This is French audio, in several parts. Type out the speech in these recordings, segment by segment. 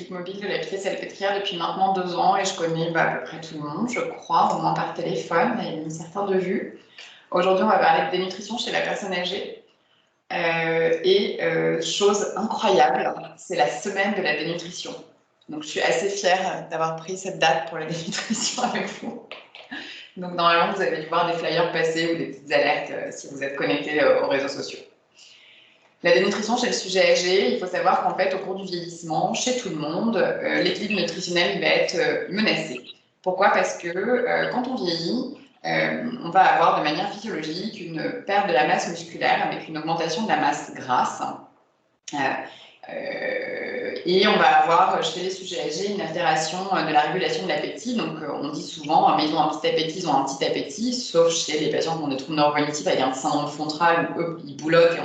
l'équipe mobile de la Pitié-Salpêtrière depuis maintenant 2 ans et je connais à peu près tout le monde, je crois, au moins par téléphone et certains de vue. Aujourd'hui, on va parler de dénutrition chez la personne âgée. Chose incroyable, c'est la semaine de la dénutrition. Donc, je suis assez fière d'avoir pris cette date pour la dénutrition avec vous. Donc, normalement, vous avez dû voir des flyers passer ou des petites alertes si vous êtes connecté aux réseaux sociaux. La dénutrition chez le sujet âgé, il faut savoir qu'en fait, au cours du vieillissement, chez tout le monde, l'équilibre nutritionnel va être menacé. Pourquoi? Parce que quand on vieillit, on va avoir de manière physiologique une perte de la masse musculaire avec une augmentation de la masse grasse. Et on va avoir chez les sujets âgés une altération de la régulation de l'appétit. Donc on dit souvent, mais ils ont un petit appétit, ils ont un petit appétit, sauf chez les patients qui ont des troubles neurocognitifs avec un syndrome frontal où eux, ils bouloquent et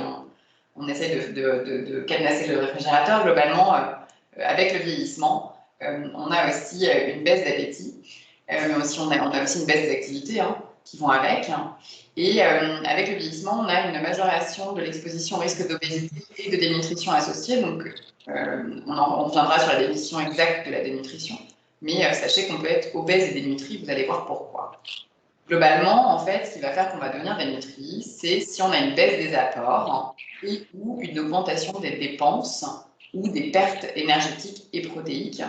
on essaie de cadenasser le réfrigérateur. Globalement, avec le vieillissement, on a aussi une baisse d'appétit, mais aussi on a aussi une baisse d'activité qui vont avec. Et avec le vieillissement, on a une majoration de l'exposition au risque d'obésité et de dénutrition associée. Donc, on reviendra sur la définition exacte de la dénutrition. Mais sachez qu'on peut être obèse et dénutri, vous allez voir pourquoi. Globalement, en fait, ce qui va faire qu'on va devenir dénutri, c'est si on a une baisse des apports et ou une augmentation des dépenses ou des pertes énergétiques et protéiques.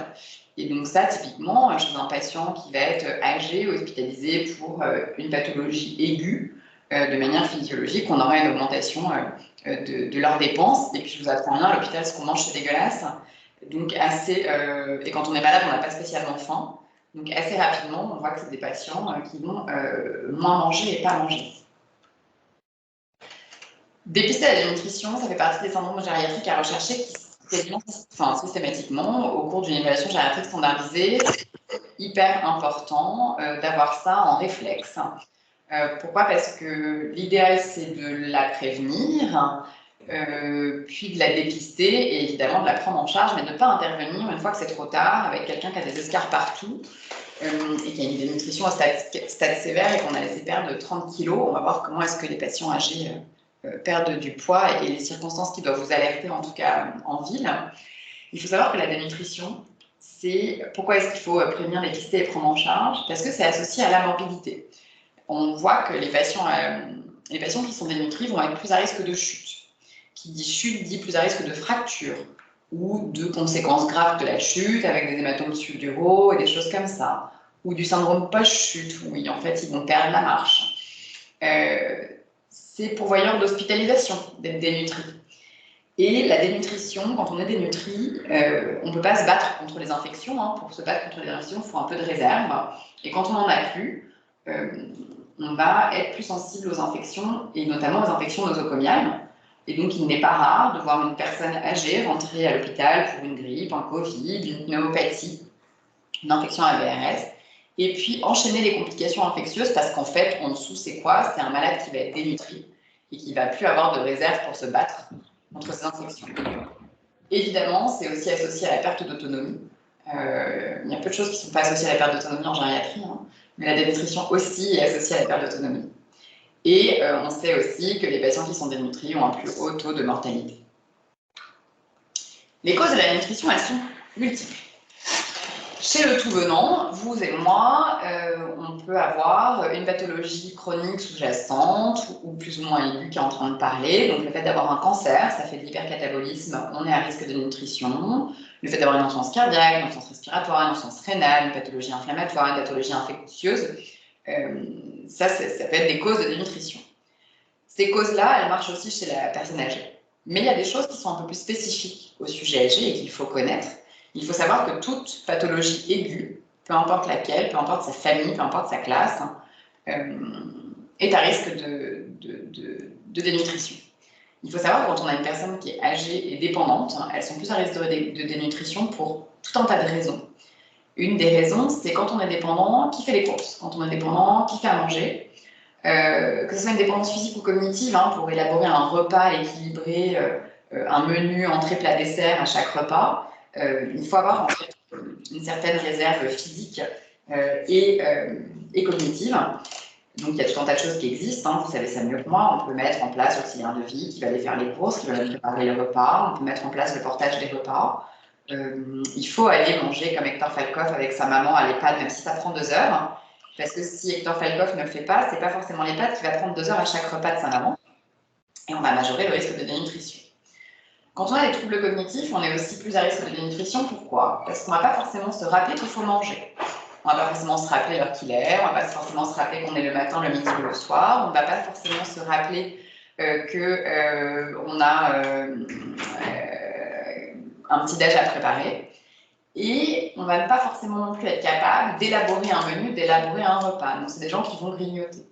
Et donc ça, typiquement, chez un patient qui va être âgé, hospitalisé pour une pathologie aiguë, de manière physiologique, on aura une augmentation de leurs dépenses. Et puis, je vous apprends rien, à l'hôpital, ce qu'on mange, c'est dégueulasse. Donc, et quand on est malade, on n'a pas spécialement faim. Donc, assez rapidement, on voit que c'est des patients qui vont moins manger et pas manger. Dépister la dénutrition, ça fait partie des syndromes gériatriques à rechercher qui systématiquement, au cours d'une évaluation gériatrique standardisée, c'est hyper important d'avoir ça en réflexe. Pourquoi? Parce que l'idéal, c'est de la prévenir, puis de la dépister et évidemment de la prendre en charge, mais de ne pas intervenir une fois que c'est trop tard avec quelqu'un qui a des escarres partout et qui a une dénutrition au stade sévère et qu'on a laissé perdre 30 kilos. On va voir comment est-ce que les patients âgés perdent du poids et les circonstances qui doivent vous alerter, en tout cas en ville. Il faut savoir que la dénutrition, pourquoi est-ce qu'il faut prévenir, dépister et prendre en charge? Parce que c'est associé à la morbidité. On voit que les patients qui sont dénutris vont être plus à risque de chute. Qui dit chute dit plus à risque de fracture ou de conséquences graves de la chute avec des hématomes subduraux et des choses comme ça, ou du syndrome post-chute où en fait ils vont perdre la marche. C'est pourvoyeur d'hospitalisation d'être dénutri. Et la dénutrition, quand on est dénutri, on ne peut pas se battre contre les infections. Pour se battre contre les infections, il faut un peu de réserve. Et quand on n'en a plus, on va être plus sensible aux infections, et notamment aux infections nosocomiales. Et donc, il n'est pas rare de voir une personne âgée rentrer à l'hôpital pour une grippe, un Covid, une pneumopathie, une infection à VRS, et puis enchaîner les complications infectieuses parce qu'en fait, en dessous, c'est quoi? C'est un malade qui va être dénutri et qui ne va plus avoir de réserve pour se battre contre ces infections. Évidemment, c'est aussi associé à la perte d'autonomie. Il y a peu de choses qui ne sont pas associées à la perte d'autonomie en gériatrie, mais la dénutrition aussi est associée à la perte d'autonomie. Et on sait aussi que les patients qui sont dénutris ont un plus haut taux de mortalité. Les causes de la dénutrition, elles sont multiples. Chez le tout venant, vous et moi, on peut avoir une pathologie chronique sous-jacente ou plus ou moins aiguë qui est en train de parler. Donc le fait d'avoir un cancer, ça fait de l'hypercatabolisme, on est à risque de nutrition. Le fait d'avoir une insuffisance cardiaque, une insuffisance respiratoire, une insuffisance rénale, une pathologie inflammatoire, une pathologie infectieuse, ça peut être des causes de dénutrition. Ces causes-là, elles marchent aussi chez la personne âgée. Mais il y a des choses qui sont un peu plus spécifiques au sujet âgé et qu'il faut connaître. Il faut savoir que toute pathologie aiguë, peu importe laquelle, peu importe sa famille, peu importe sa classe, est à risque de dénutrition. Il faut savoir que quand on a une personne qui est âgée et dépendante, elles sont plus à risque de dénutrition pour tout un tas de raisons. Une des raisons, c'est quand on est dépendant, qui fait les courses? Quand on est dépendant, qui fait à manger? Que ce soit une dépendance physique ou cognitive, pour élaborer un repas équilibré, un menu entrée, plat, dessert à chaque repas, il faut avoir en fait une certaine réserve physique et cognitive. Donc il y a tout un tas de choses qui existent, vous savez ça mieux que moi. On peut mettre en place l'auxiliaire de vie qui va aller faire les courses, qui va aller préparer les repas. On peut mettre en place le portage des repas. il faut aller manger comme Hector Falcoff avec sa maman à l'EHPAD, même si ça prend 2 heures. Parce que si Hector Falcoff ne le fait pas, c'est pas forcément l'EHPAD qui va prendre 2 heures à chaque repas de sa maman. Et on va majorer le risque de dénutrition. Quand on a des troubles cognitifs, on est aussi plus à risque de dénutrition. Pourquoi? Parce qu'on ne va pas forcément se rappeler qu'il faut manger. On ne va pas forcément se rappeler l'heure qu'il est, on ne va pas forcément se rappeler qu'on est le matin, le midi ou le soir, on ne va pas forcément se rappeler qu'on a un petit déj à préparer. Et on ne va pas forcément non plus être capable d'élaborer un menu, d'élaborer un repas. Donc, c'est des gens qui vont grignoter.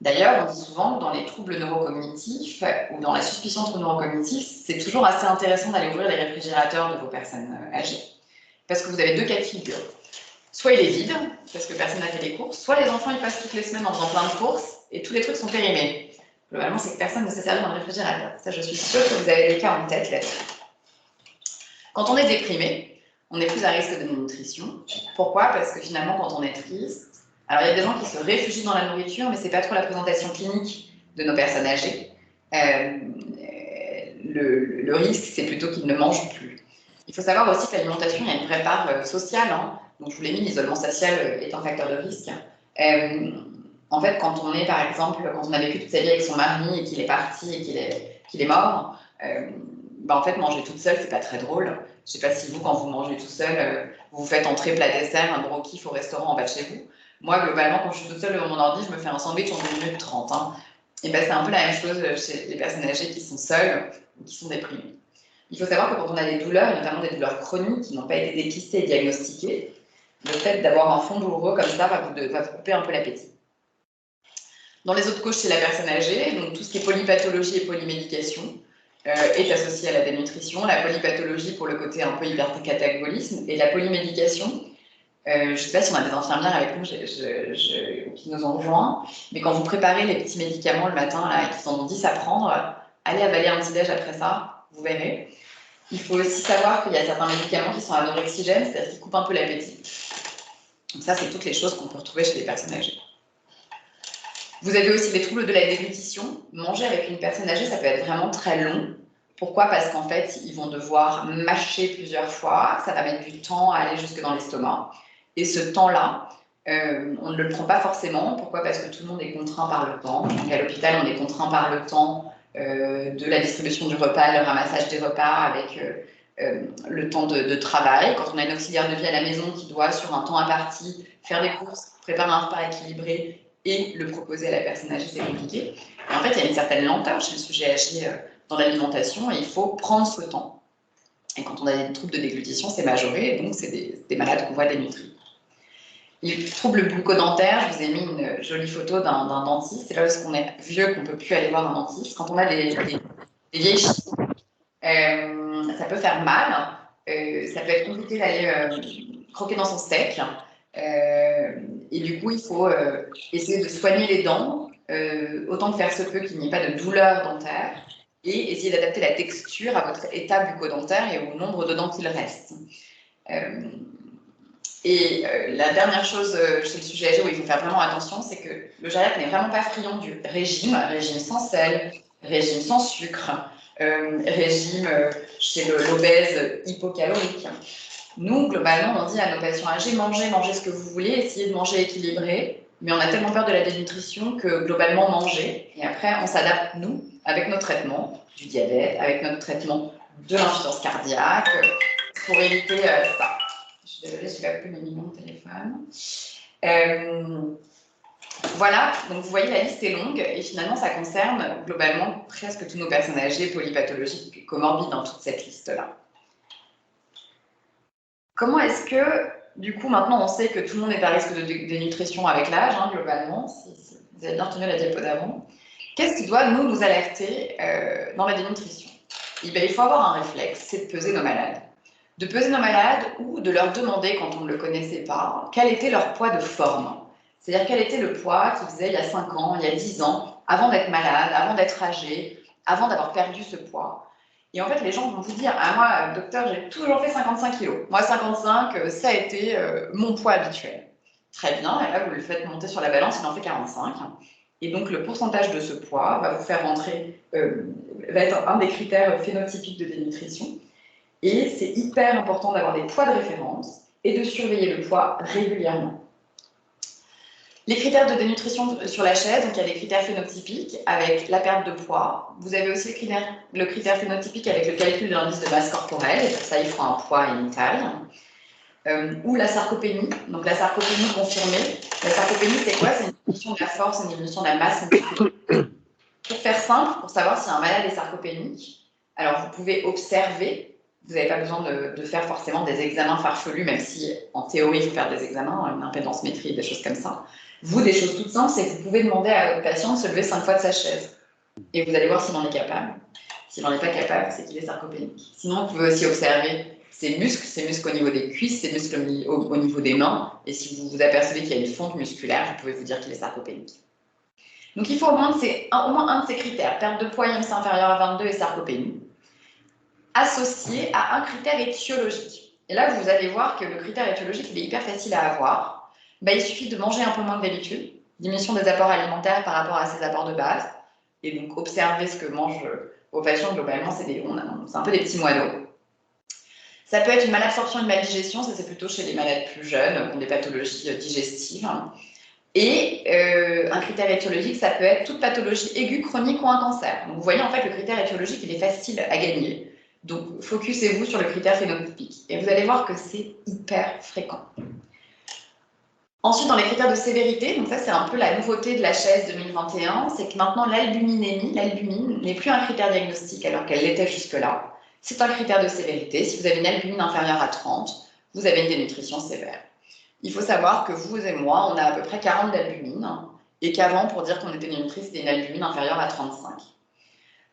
D'ailleurs, on dit souvent que dans les troubles neurocognitifs ou dans la suspicion de troubles neurocognitifs, c'est toujours assez intéressant d'aller ouvrir les réfrigérateurs de vos personnes âgées. Parce que vous avez 2 cas de figure. Soit il est vide, parce que personne n'a fait les courses, soit les enfants ils passent toutes les semaines en faisant plein de courses et tous les trucs sont périmés. Globalement, c'est que personne ne s'est servi dans le réfrigérateur. Ça, je suis sûre que vous avez des cas en tête là-dessus. Quand on est déprimé, on est plus à risque de dénutrition. Pourquoi? Parce que finalement, quand on est triste, alors il y a des gens qui se réfugient dans la nourriture, mais ce n'est pas trop la présentation clinique de nos personnes âgées. Le risque, c'est plutôt qu'ils ne mangent plus. Il faut savoir aussi que l'alimentation, il y a une vraie part sociale. Donc je vous l'ai mis, l'isolement social est un facteur de risque. En fait, quand on est, par exemple, quand on a vécu toute sa vie avec son mari et qu'il est parti et qu'il est mort, en fait, manger toute seule, c'est pas très drôle. Je sais pas si vous, quand vous mangez tout seul, vous faites entrée, plat, dessert, un gros kiff au restaurant en bas de chez vous. Moi, globalement, quand je suis toute seule devant mon ordi, je me fais un sandwich en 1 minute 30. Et ben, c'est un peu la même chose chez les personnes âgées qui sont seules ou qui sont déprimées. Il faut savoir que quand on a des douleurs, et notamment des douleurs chroniques qui n'ont pas été dépistées et diagnostiquées, le fait d'avoir un fond douloureux comme ça va vous couper un peu l'appétit. Dans les autres causes chez la personne âgée, donc tout ce qui est polypathologie et polymédication est associé à la dénutrition. La polypathologie pour le côté un peu hypercatabolisme et la polymédication. Je ne sais pas si on a des infirmières avec nous qui nous ont rejoints, mais quand vous préparez les petits médicaments le matin là, et qu'ils en ont 10 à prendre, allez avaler un petit déj après ça, vous verrez. Il faut aussi savoir qu'il y a certains médicaments qui sont anorexigènes, c'est-à-dire qu'ils coupent un peu l'appétit. Donc ça, c'est toutes les choses qu'on peut retrouver chez les personnes âgées. Vous avez aussi des troubles de la déglutition. Manger avec une personne âgée, ça peut être vraiment très long. Pourquoi? Parce qu'en fait, ils vont devoir mâcher plusieurs fois. Ça va mettre du temps à aller jusque dans l'estomac. Et ce temps-là, on ne le prend pas forcément. Pourquoi? Parce que tout le monde est contraint par le temps. Donc à l'hôpital, on est contraint par le temps de la distribution du repas, le ramassage des repas avec le temps de travail. Quand on a une auxiliaire de vie à la maison qui doit, sur un temps imparti, faire des courses, préparer un repas équilibré et le proposer à la personne âgée, c'est compliqué. Et en fait, il y a une certaine lenteur chez le sujet âgé dans l'alimentation et il faut prendre ce temps. Et quand on a des troubles de déglutition, c'est majoré, donc c'est des malades qu'on voit dénutris. Les troubles bucco-dentaires, je vous ai mis une jolie photo d'un dentiste. C'est là où on est vieux qu'on ne peut plus aller voir un dentiste. Quand on a des vieilles chiens, ça peut faire mal. Ça peut être compliqué d'aller croquer dans son steak. Et du coup, il faut essayer de soigner les dents, autant que faire se peut qu'il n'y ait pas de douleur dentaire, et essayer d'adapter la texture à votre état bucco-dentaire et au nombre de dents qu'il reste. La dernière chose chez le sujet âgé où il faut faire vraiment attention, c'est que le gériatre n'est vraiment pas friand du régime sans sel, régime sans sucre, régime chez l'obèse hypocalorique. Nous, globalement, on dit à nos patients âgés, mangez ce que vous voulez, essayez de manger équilibré, mais on a tellement peur de la dénutrition que globalement, mangez. Et après, on s'adapte, nous, avec nos traitements du diabète, avec notre traitement de l'insuffisance cardiaque, pour éviter ça. Je suis désolée, je n'ai pas pu m'animer mon téléphone. Voilà, donc vous voyez, la liste est longue et finalement, ça concerne globalement presque tous nos personnes âgées, polypathologiques et comorbides dans toute cette liste-là. Comment est-ce que, du coup, maintenant, on sait que tout le monde est à risque de dénutrition avec l'âge, globalement, si vous avez bien retenu la diapo d'avant. Qu'est-ce qui doit nous alerter dans la dénutrition? Il faut avoir un réflexe, c'est de peser nos malades. De peser nos malades ou de leur demander, quand on ne le connaissait pas, quel était leur poids de forme. C'est-à-dire quel était le poids qu'ils faisaient il y a 5 ans, il y a 10 ans, avant d'être malade, avant d'être âgé, avant d'avoir perdu ce poids. Et en fait, les gens vont vous dire, ah moi, docteur, j'ai toujours fait 55 kilos. Moi, 55, ça a été mon poids habituel. Très bien, et là, vous le faites monter sur la balance, il en fait 45. Et donc, le pourcentage de ce poids va vous faire rentrer, va être un des critères phénotypiques de dénutrition. Et c'est hyper important d'avoir des poids de référence et de surveiller le poids régulièrement. Les critères de dénutrition sur la chaise, donc il y a des critères phénotypiques avec la perte de poids. Vous avez aussi le critère phénotypique avec le calcul de l'indice de masse corporelle, et pour ça il faut un poids et une taille. Ou la sarcopénie, donc la sarcopénie confirmée. La sarcopénie, c'est quoi? C'est une diminution de la force, une diminution de la masse musculaire. Pour faire simple, pour savoir si un malade est sarcopénique, alors vous pouvez observer, vous n'avez pas besoin de faire forcément des examens farfelus, même si en théorie il faut faire des examens, une impédance-métrie, des choses comme ça. Vous, des choses toutes simples, c'est que vous pouvez demander à votre patient de se lever 5 fois de sa chaise. Et vous allez voir s'il en est capable. S'il n'en est pas capable, c'est qu'il est sarcopénique. Sinon, vous pouvez aussi observer ses muscles au niveau des cuisses, ses muscles au niveau des mains. Et si vous vous apercevez qu'il y a une fonte musculaire, vous pouvez vous dire qu'il est sarcopénique. Donc, il faut au moins un de ces critères, perte de poids IMC inférieur à 22 et sarcopénie, associé à un critère étiologique. Et là, vous allez voir que le critère étiologique, il est hyper facile à avoir. Il suffit de manger un peu moins que d'habitude, diminution des apports alimentaires par rapport à ses apports de base, et donc observer ce que mangent vos patients. Globalement, c'est un peu des petits moineaux. Ça peut être une malabsorption et une maldigestion, ça c'est plutôt chez les malades plus jeunes qui ont des pathologies digestives. Et un critère étiologique, ça peut être toute pathologie aiguë, chronique ou un cancer. Donc vous voyez, en fait, le critère étiologique, il est facile à gagner. Donc focussez-vous sur le critère phénotypique. Et vous allez voir que c'est hyper fréquent. Ensuite, dans les critères de sévérité, donc ça c'est un peu la nouveauté de la chaise 2021, c'est que maintenant l'albuminémie, l'albumine n'est plus un critère diagnostique alors qu'elle l'était jusque-là. C'est un critère de sévérité. Si vous avez une albumine inférieure à 30, vous avez une dénutrition sévère. Il faut savoir que vous et moi, on a à peu près 40 d'albumine et qu'avant, pour dire qu'on était dénutri, c'était une albumine inférieure à 35.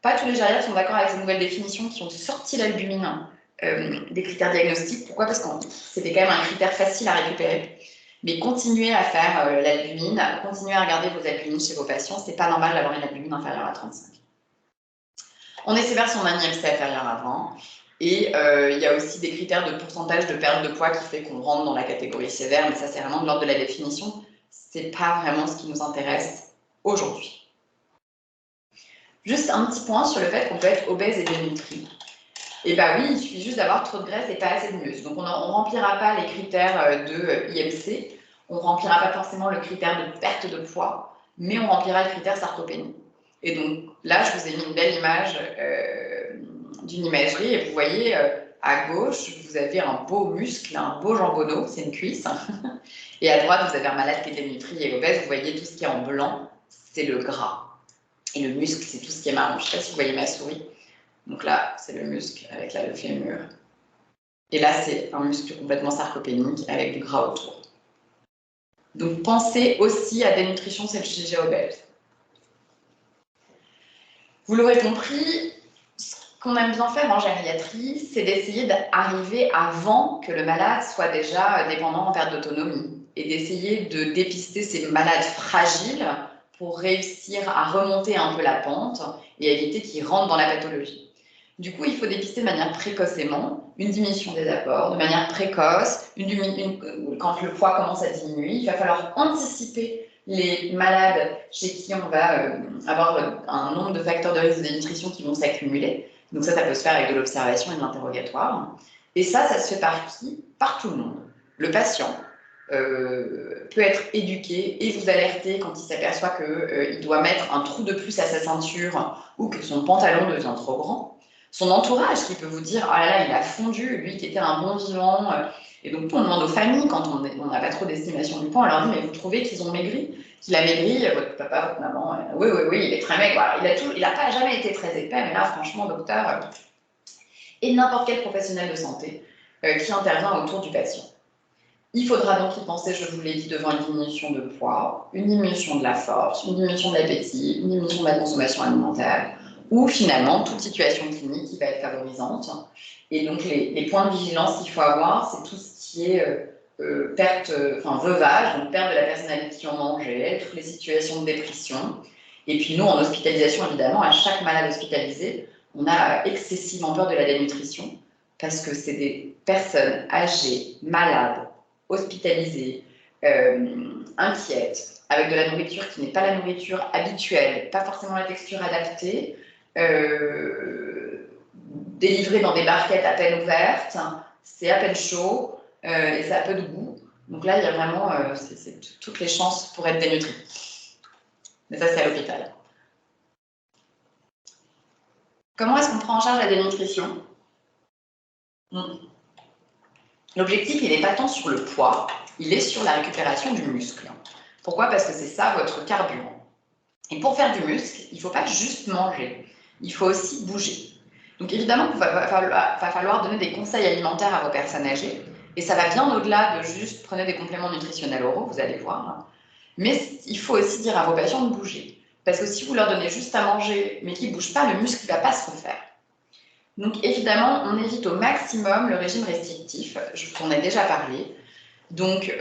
Pas tous les gériatres sont d'accord avec ces nouvelles définitions qui ont sorti l'albumine des critères diagnostiques. Pourquoi? Parce que c'était quand même un critère facile à récupérer. Mais continuez à faire l'albumine, continuez à regarder vos albumines chez vos patients. C'est pas normal d'avoir une albumine inférieure à 35. On est sévère si on a un IMC inférieur à 20. Et il y a aussi des critères de pourcentage de perte de poids qui fait qu'on rentre dans la catégorie sévère, mais ça c'est vraiment de l'ordre de la définition. C'est pas vraiment ce qui nous intéresse aujourd'hui. Juste un petit point sur le fait qu'on peut être obèse et dénutri. Et oui, il suffit juste d'avoir trop de graisse et pas assez de muscle. Donc on ne remplira pas les critères de IMC, on ne remplira pas forcément le critère de perte de poids, mais on remplira le critère sarcopénie. Et donc là, je vous ai mis une belle image d'une imagerie et vous voyez à gauche, vous avez un beau muscle, un beau jambonneau, c'est une cuisse. Et à droite, vous avez un malade qui est dénutri et obèse, vous voyez tout ce qui est en blanc, c'est le gras. Et le muscle, c'est tout ce qui est marron. Je ne sais pas si vous voyez ma souris. Donc là, c'est le muscle avec le fémur. Et là, c'est un muscle complètement sarcopénique avec du gras autour. Donc pensez aussi à dénutrition chez obèse. Vous l'aurez compris, ce qu'on aime bien faire en gériatrie, c'est d'essayer d'arriver avant que le malade soit déjà dépendant en perte d'autonomie et d'essayer de dépister ces malades fragiles pour réussir à remonter un peu la pente et éviter qu'ils rentrent dans la pathologie. Du coup, il faut dépister de manière précocement une diminution des apports, de manière précoce, quand le poids commence à diminuer. Il va falloir anticiper les malades chez qui on va avoir un nombre de facteurs de risque de dénutrition qui vont s'accumuler. Donc ça peut se faire avec de l'observation et de l'interrogatoire. Et ça se fait par qui? Par tout le monde. Le patient peut être éduqué et vous alerter quand il s'aperçoit qu'il doit mettre un trou de plus à sa ceinture ou que son pantalon devient trop grand. Son entourage qui peut vous dire « Ah là là, il a fondu, lui qui était un bon vivant ». Et donc, on demande aux familles, quand on n'a pas trop d'estimation du poids, on leur dit « Mais vous trouvez qu'ils ont maigri ?» Qu'il a maigri, votre papa, votre maman, oui, il est très maigre. Il n'a pas jamais été très épais, mais là, franchement, docteur, et n'importe quel professionnel de santé qui intervient autour du patient. Il faudra donc y penser, je vous l'ai dit, devant une diminution de poids, une diminution de la force, une diminution de l'appétit, une diminution de la consommation alimentaire, ou finalement toute situation clinique qui va être favorisante. Et donc les points de vigilance qu'il faut avoir, c'est tout ce qui est veuvage, donc perte de la personnalité en danger, toutes les situations de dépression. Et puis nous, en hospitalisation, évidemment, à chaque malade hospitalisé, on a excessivement peur de la dénutrition, parce que c'est des personnes âgées, malades, hospitalisées, inquiètes, avec de la nourriture qui n'est pas la nourriture habituelle, pas forcément la texture adaptée, délivré dans des barquettes à peine ouvertes, c'est à peine chaud et ça a peu de goût. Donc là, il y a vraiment toutes les chances pour être dénutri. Mais ça, c'est à l'hôpital. Comment est-ce qu'on prend en charge la dénutrition? L'objectif, il n'est pas tant sur le poids, il est sur la récupération du muscle. Pourquoi? Parce que c'est ça votre carburant. Et pour faire du muscle, il ne faut pas juste manger, il faut aussi bouger. Donc évidemment, il va falloir donner des conseils alimentaires à vos personnes âgées, et ça va bien au-delà de juste prenez des compléments nutritionnels oraux, vous allez voir. Mais il faut aussi dire à vos patients de bouger. Parce que si vous leur donnez juste à manger, mais qu'ils ne bougent pas, le muscle ne va pas se refaire. Donc évidemment, on évite au maximum le régime restrictif, je vous en ai déjà parlé. Donc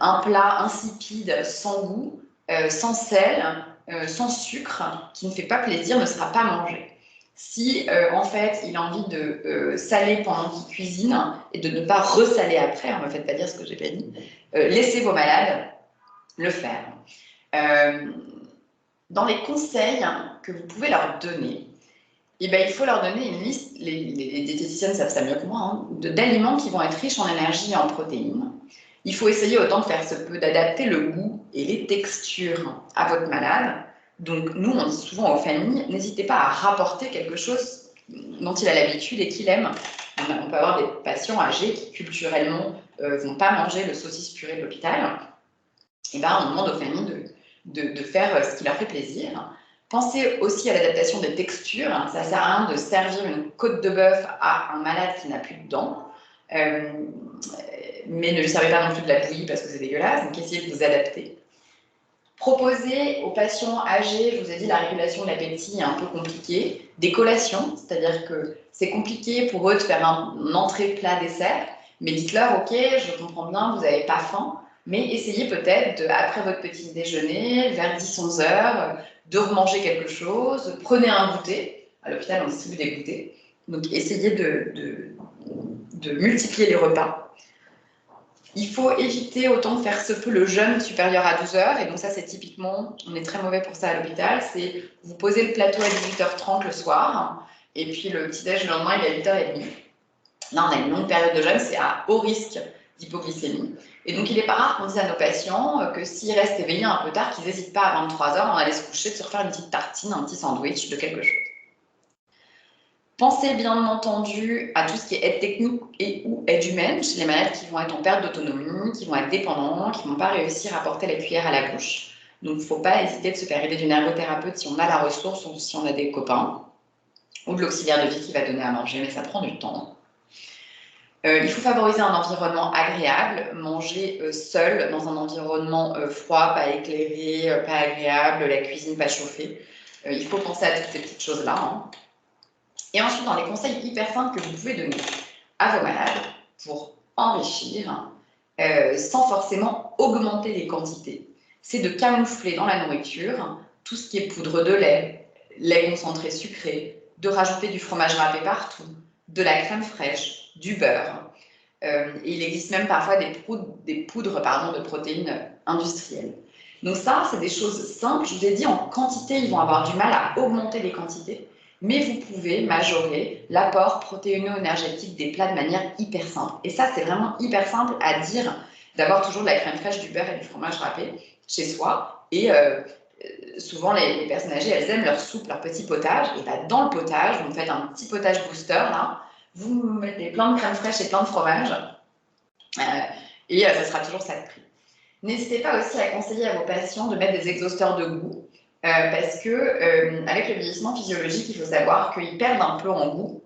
un plat insipide, sans goût, sans sel, sans sucre, qui ne fait pas plaisir, ne sera pas mangé. Si en fait il a envie de saler pendant qu'il cuisine et de ne pas ressaler après, ne me faites pas dire ce que j'ai pas dit, laissez vos malades le faire. Dans les conseils que vous pouvez leur donner, eh ben, il faut leur donner une liste, les diététiciennes savent ça mieux que moi, hein, d'aliments qui vont être riches en énergie et en protéines. Il faut essayer autant que faire se peut d'adapter le goût et les textures à votre malade. Donc nous, on dit souvent aux familles, n'hésitez pas à rapporter quelque chose dont il a l'habitude et qu'il aime. On peut avoir des patients âgés qui culturellement ne vont pas manger le saucisse purée de l'hôpital. Et ben, on demande aux familles de faire ce qui leur fait plaisir. Pensez aussi à l'adaptation des textures. Ça ne sert à rien de servir une côte de bœuf à un malade qui n'a plus de dents. Mais ne lui servez pas non plus de la bouillie parce que c'est dégueulasse. Donc, essayez de vous adapter. Proposez aux patients âgés, je vous ai dit, la régulation de l'appétit est un peu compliquée, des collations, c'est-à-dire que c'est compliqué pour eux de faire un entrée, plat, dessert, mais dites-leur, ok, je comprends bien, vous n'avez pas faim, mais essayez peut-être, après votre petit déjeuner, vers 10-11 heures, de remanger quelque chose, prenez un goûter, à l'hôpital on distribue des goûters, donc essayez de multiplier les repas. Il faut éviter autant que faire se peut le jeûne supérieur à 12 heures, et donc ça c'est typiquement, on est très mauvais pour ça à l'hôpital, c'est vous posez le plateau à 18h30 le soir, et puis le petit-déj le lendemain il est à 8h30. Là on a une longue période de jeûne, c'est à haut risque d'hypoglycémie. Et donc il n'est pas rare qu'on dise à nos patients que s'ils restent éveillés un peu tard, qu'ils n'hésitent pas à 23h, on allait se coucher, de se refaire une petite tartine, un petit sandwich de quelque chose. Pensez bien entendu à tout ce qui est aide technique et ou aide humaine chez les malades qui vont être en perte d'autonomie, qui vont être dépendants, qui ne vont pas réussir à porter la cuillère à la bouche. Donc il ne faut pas hésiter de se faire aider d'une ergothérapeute si on a la ressource ou si on a des copains, ou de l'auxiliaire de vie qui va donner à manger, mais ça prend du temps. Il faut favoriser un environnement agréable, manger seul dans un environnement froid, pas éclairé, pas agréable, la cuisine pas chauffée. Il faut penser à toutes ces petites choses-là. Hein. Et ensuite, dans les conseils hyper simples que vous pouvez donner à vos malades pour enrichir, sans forcément augmenter les quantités, c'est de camoufler dans la nourriture tout ce qui est poudre de lait, lait concentré sucré, de rajouter du fromage râpé partout, de la crème fraîche, du beurre. Et il existe même parfois des poudres de protéines industrielles. Donc ça, c'est des choses simples. Je vous ai dit, en quantité, ils vont avoir du mal à augmenter les quantités, mais vous pouvez majorer l'apport protéino-énergétique des plats de manière hyper simple. Et ça, c'est vraiment hyper simple à dire, d'avoir toujours de la crème fraîche, du beurre et du fromage râpé chez soi. Et souvent, les personnes âgées, elles aiment leur soupe, leur petit potage. Et bah, dans le potage, vous me faites un petit potage booster, là. Vous mettez plein de crème fraîche et plein de fromage. Et ça sera toujours ça de prix. N'hésitez pas aussi à conseiller à vos patients de mettre des exhausteurs de goût. Parce que avec le vieillissement physiologique, il faut savoir qu'ils perdent un peu en goût,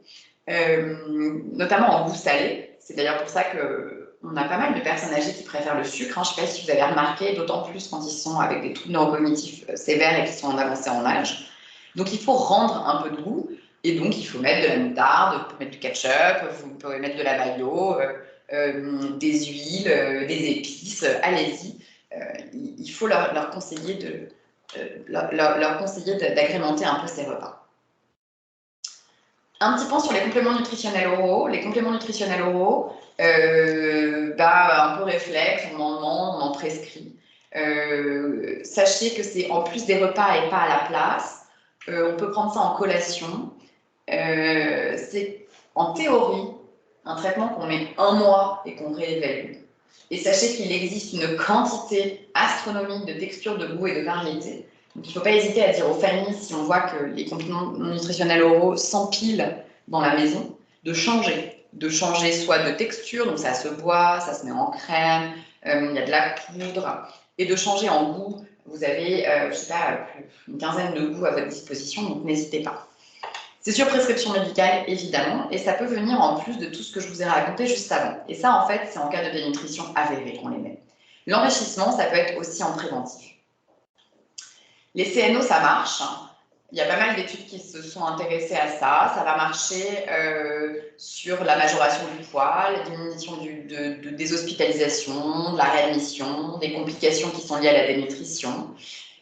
notamment en goût salé. C'est d'ailleurs pour ça qu'on a pas mal de personnes âgées qui préfèrent le sucre. Hein. Je ne sais pas si vous avez remarqué, d'autant plus quand ils sont avec des troubles neurocognitifs sévères et qui sont en avancée en âge. Donc il faut rendre un peu de goût, et donc il faut mettre de la moutarde, vous pouvez mettre du ketchup, vous pouvez mettre de la mayo, des huiles, des épices, allez-y. Il faut leur conseiller leur conseiller d'agrémenter un peu ces repas. Un petit point sur les compléments nutritionnels oraux. Les compléments nutritionnels oraux, un peu réflexe, on en demande, on en prescrit. Sachez que c'est en plus des repas et pas à la place. On peut prendre ça en collation. c'est en théorie un traitement qu'on met 1 mois et qu'on réévalue. Et sachez qu'il existe une quantité astronomique de textures, de goût et de variétés. Donc il ne faut pas hésiter à dire aux familles, si on voit que les compléments nutritionnels oraux s'empilent dans la maison, de changer soit de texture, donc ça se boit, ça se met en crème, il y a de la poudre, et de changer en goût. Vous avez, je ne sais pas, une quinzaine de goûts à votre disposition, donc n'hésitez pas. C'est sur prescription médicale, évidemment, et ça peut venir en plus de tout ce que je vous ai raconté juste avant. Et ça, en fait, c'est en cas de dénutrition avérée qu'on les met. L'enrichissement, ça peut être aussi en préventif. Les CNO, ça marche. Il y a pas mal d'études qui se sont intéressées à ça. Ça va marcher sur la majoration du poids, la diminution des hospitalisations, de la réadmission, des complications qui sont liées à la dénutrition.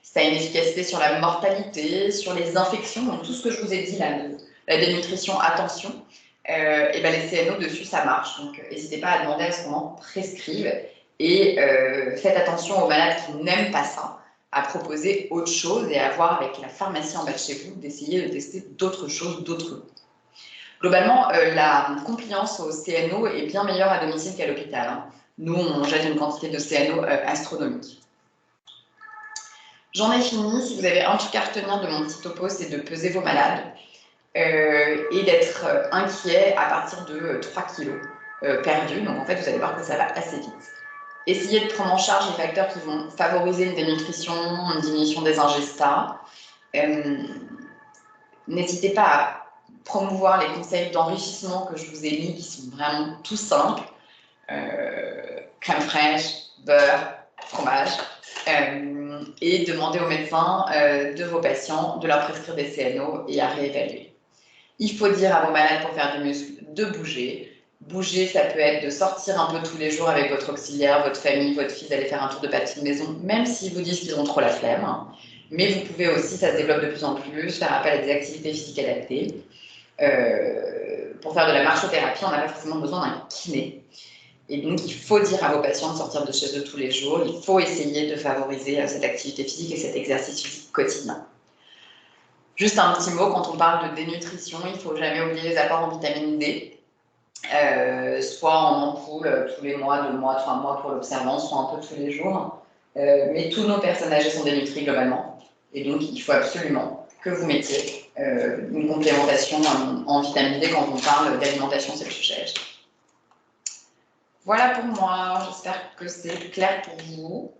Ça a une efficacité sur la mortalité, sur les infections, donc tout ce que je vous ai dit là, la dénutrition, attention. Et ben les CNO dessus, ça marche. Donc n'hésitez pas à demander à ce qu'on en prescrive. Et faites attention aux malades qui n'aiment pas ça, à proposer autre chose et à voir avec la pharmacie en bas de chez vous d'essayer de tester d'autres choses, d'autres goûts. Globalement, la compliance au CNO est bien meilleure à domicile qu'à l'hôpital. Hein. Nous, on jette une quantité de CNO astronomique. J'en ai fini. Si vous avez un truc à retenir de mon petit topo, c'est de peser vos malades et d'être inquiet à partir de 3 kilos perdus. Donc, en fait, vous allez voir que ça va assez vite. Essayez de prendre en charge les facteurs qui vont favoriser une dénutrition, une diminution des ingestats. N'hésitez pas à promouvoir les conseils d'enrichissement que je vous ai mis, qui sont vraiment tout simples. Crème fraîche, beurre, fromage. Et demander aux médecins de vos patients de leur prescrire des CNO et à réévaluer. Il faut dire à vos malades pour faire du muscle de bouger. Bouger, ça peut être de sortir un peu tous les jours avec votre auxiliaire, votre famille, votre fils, d'aller faire un tour de pâtisserie de maison, même s'ils vous disent qu'ils ont trop la flemme. Mais vous pouvez aussi, ça se développe de plus en plus, faire appel à des activités physiques adaptées. Pour faire de la marchothérapie, on n'a pas forcément besoin d'un kiné. Et donc, il faut dire à vos patients de sortir de chez eux tous les jours. Il faut essayer de favoriser cette activité physique et cet exercice physique quotidien. Juste un petit mot, quand on parle de dénutrition, il ne faut jamais oublier les apports en vitamine D, soit en ampoule tous les mois, 2 mois, 3 mois pour l'observance, soit un peu tous les jours. Mais tous nos personnes âgées sont dénutries globalement. Et donc, il faut absolument que vous mettiez une complémentation en vitamine D quand on parle d'alimentation cellulose. Voilà pour moi, j'espère que c'est clair pour vous.